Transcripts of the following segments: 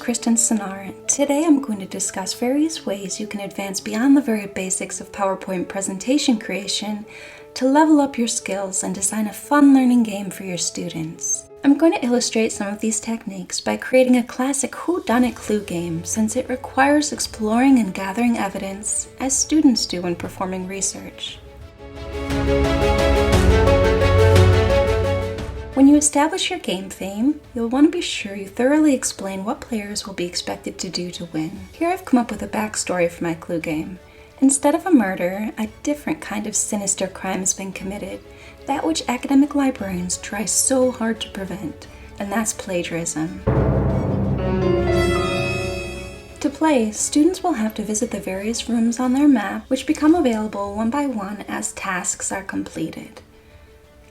Kristen Cinar. Today I'm going to discuss various ways you can advance beyond the very basics of PowerPoint presentation creation to level up your skills and design a fun learning game for your students. I'm going to illustrate some of these techniques by creating a classic whodunit clue game, since it requires exploring and gathering evidence as students do when performing research. When you establish your game theme, you'll want to be sure you thoroughly explain what players will be expected to do to win. Here I've come up with a backstory for my clue game. Instead of a murder, a different kind of sinister crime has been committed, that which academic librarians try so hard to prevent, and that's plagiarism. To play, students will have to visit the various rooms on their map, which become available one by one as tasks are completed.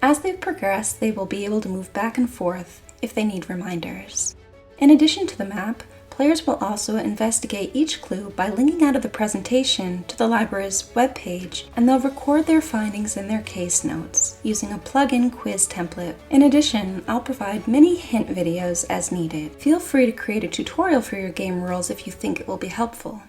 As they progress, they will be able to move back and forth if they need reminders. In addition to the map, players will also investigate each clue by linking out of the presentation to the library's webpage, and they'll record their findings in their case notes using a plug-in quiz template. In addition, I'll provide many hint videos as needed. Feel free to create a tutorial for your game rules if you think it will be helpful.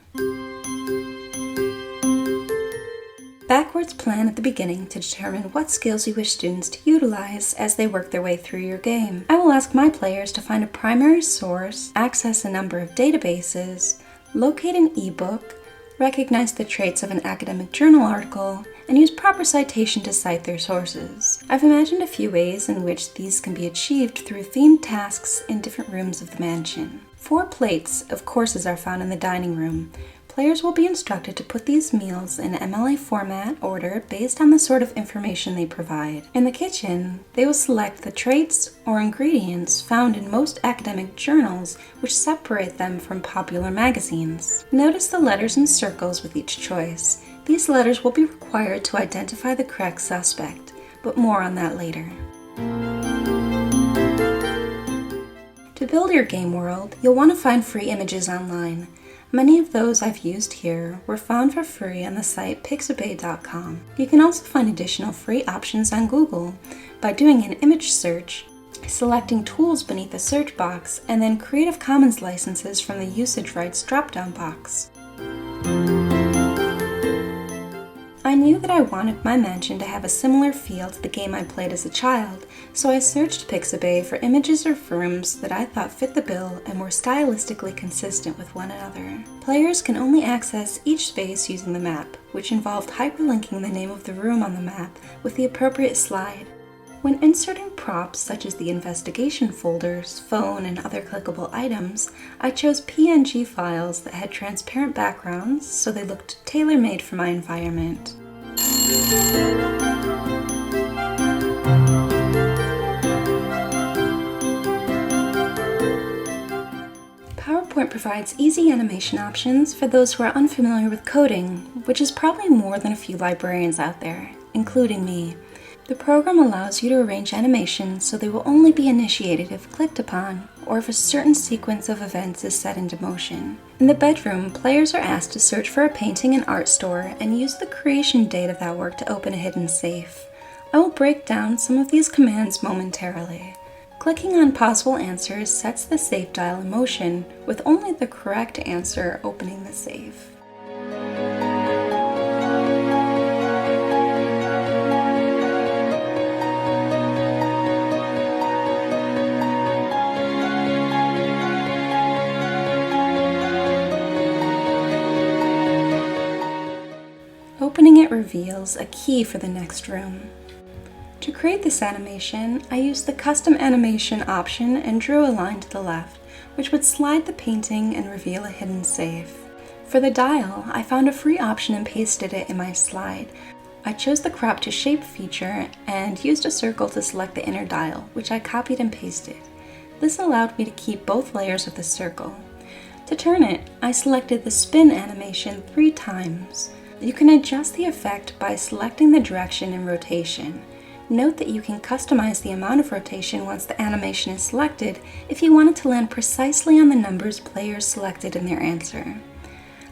Backwards plan at the beginning to determine what skills you wish students to utilize as they work their way through your game. I will ask my players to find a primary source, access a number of databases, locate an ebook, recognize the traits of an academic journal article, and use proper citation to cite their sources. I've imagined a few ways in which these can be achieved through themed tasks in different rooms of the mansion. 4 plates of courses are found in the dining room. Players will be instructed to put these meals in MLA format order based on the sort of information they provide. In the kitchen, they will select the traits or ingredients found in most academic journals which separate them from popular magazines. Notice the letters and circles with each choice. These letters will be required to identify the correct suspect, but more on that later. To build your game world, you'll want to find free images online. Many of those I've used here were found for free on the site pixabay.com. You can also find additional free options on Google by doing an image search, selecting tools beneath the search box, and then Creative Commons licenses from the usage rights drop-down box. I knew that I wanted my mansion to have a similar feel to the game I played as a child, so I searched Pixabay for images or rooms that I thought fit the bill and were stylistically consistent with one another. Players can only access each space using the map, which involved hyperlinking the name of the room on the map with the appropriate slide. When inserting props such as the investigation folders, phone, and other clickable items, I chose PNG files that had transparent backgrounds so they looked tailor-made for my environment. PowerPoint provides easy animation options for those who are unfamiliar with coding, which is probably more than a few librarians out there, including me. The program allows you to arrange animations so they will only be initiated if clicked upon, or if a certain sequence of events is set into motion. In the bedroom, players are asked to search for a painting in art store and use the creation date of that work to open a hidden safe. I will break down some of these commands momentarily. Clicking on possible answers sets the safe dial in motion, with only the correct answer opening the safe. Opening it reveals a key for the next room. To create this animation, I used the Custom Animation option and drew a line to the left, which would slide the painting and reveal a hidden safe. For the dial, I found a free option and pasted it in my slide. I chose the Crop to Shape feature and used a circle to select the inner dial, which I copied and pasted. This allowed me to keep both layers of the circle. To turn it, I selected the Spin animation 3 times. You can adjust the effect by selecting the direction and rotation. Note that you can customize the amount of rotation once the animation is selected if you want it to land precisely on the numbers players selected in their answer.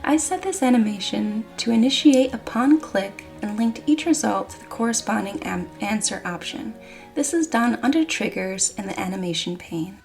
I set this animation to initiate upon click and linked each result to the corresponding answer option. This is done under triggers in the animation pane.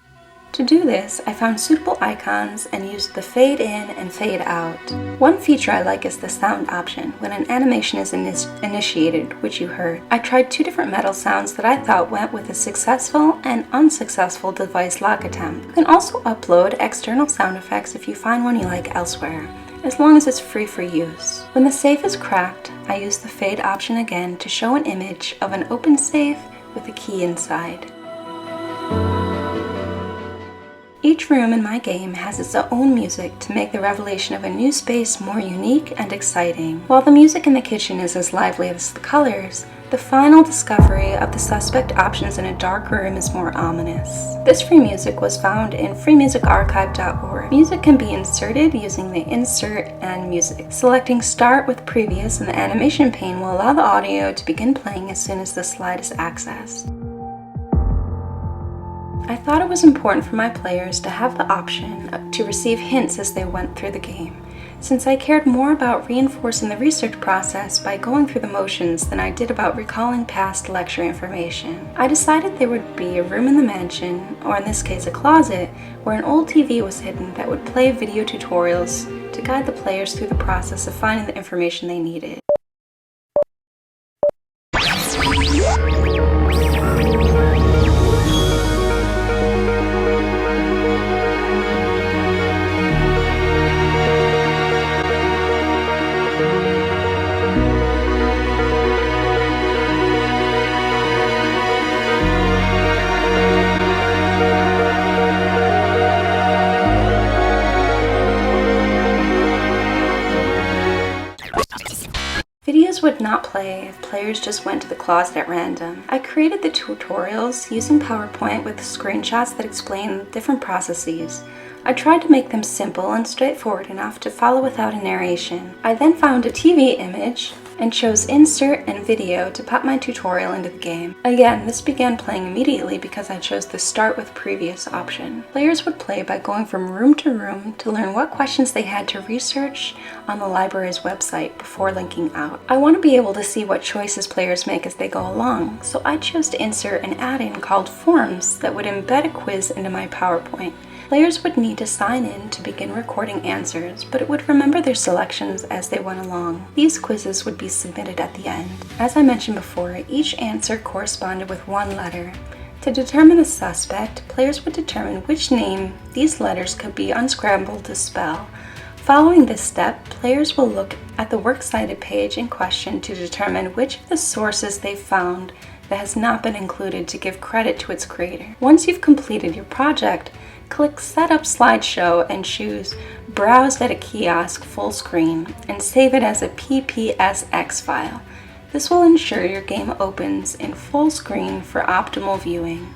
To do this, I found suitable icons and used the fade in and fade out. One feature I like is the sound option when an animation is initiated, which you heard. I tried 2 different metal sounds that I thought went with a successful and unsuccessful device lock attempt. You can also upload external sound effects if you find one you like elsewhere, as long as it's free for use. When the safe is cracked, I use the fade option again to show an image of an open safe with a key inside. Each room in my game has its own music to make the revelation of a new space more unique and exciting. While the music in the kitchen is as lively as the colors, the final discovery of the suspect options in a dark room is more ominous. This free music was found in freemusicarchive.org. Music can be inserted using the Insert and Music. Selecting Start with Previous in the animation pane will allow the audio to begin playing as soon as the slide is accessed. I thought it was important for my players to have the option to receive hints as they went through the game, since I cared more about reinforcing the research process by going through the motions than I did about recalling past lecture information. I decided there would be a room in the mansion, or in this case a closet, where an old TV was hidden that would play video tutorials to guide the players through the process of finding the information they needed. Videos would not play if players just went to the closet at random. I created the tutorials using PowerPoint with screenshots that explain different processes. I tried to make them simple and straightforward enough to follow without a narration. I then found a TV image and chose Insert and Video to pop my tutorial into the game. Again, this began playing immediately because I chose the Start with Previous option. Players would play by going from room to room to learn what questions they had to research on the library's website before linking out. I want to be able to see what choices players make as they go along, so I chose to insert an add-in called Forms that would embed a quiz into my PowerPoint. Players would need to sign in to begin recording answers, but it would remember their selections as they went along. These quizzes would be submitted at the end. As I mentioned before, each answer corresponded with 1 letter. To determine the suspect, players would determine which name these letters could be unscrambled to spell. Following this step, players will look at the works cited page in question to determine which of the sources they found that has not been included to give credit to its creator. Once you've completed your project, click Setup Slideshow and choose Browse at a Kiosk Full Screen and save it as a PPSX file. This will ensure your game opens in full screen for optimal viewing.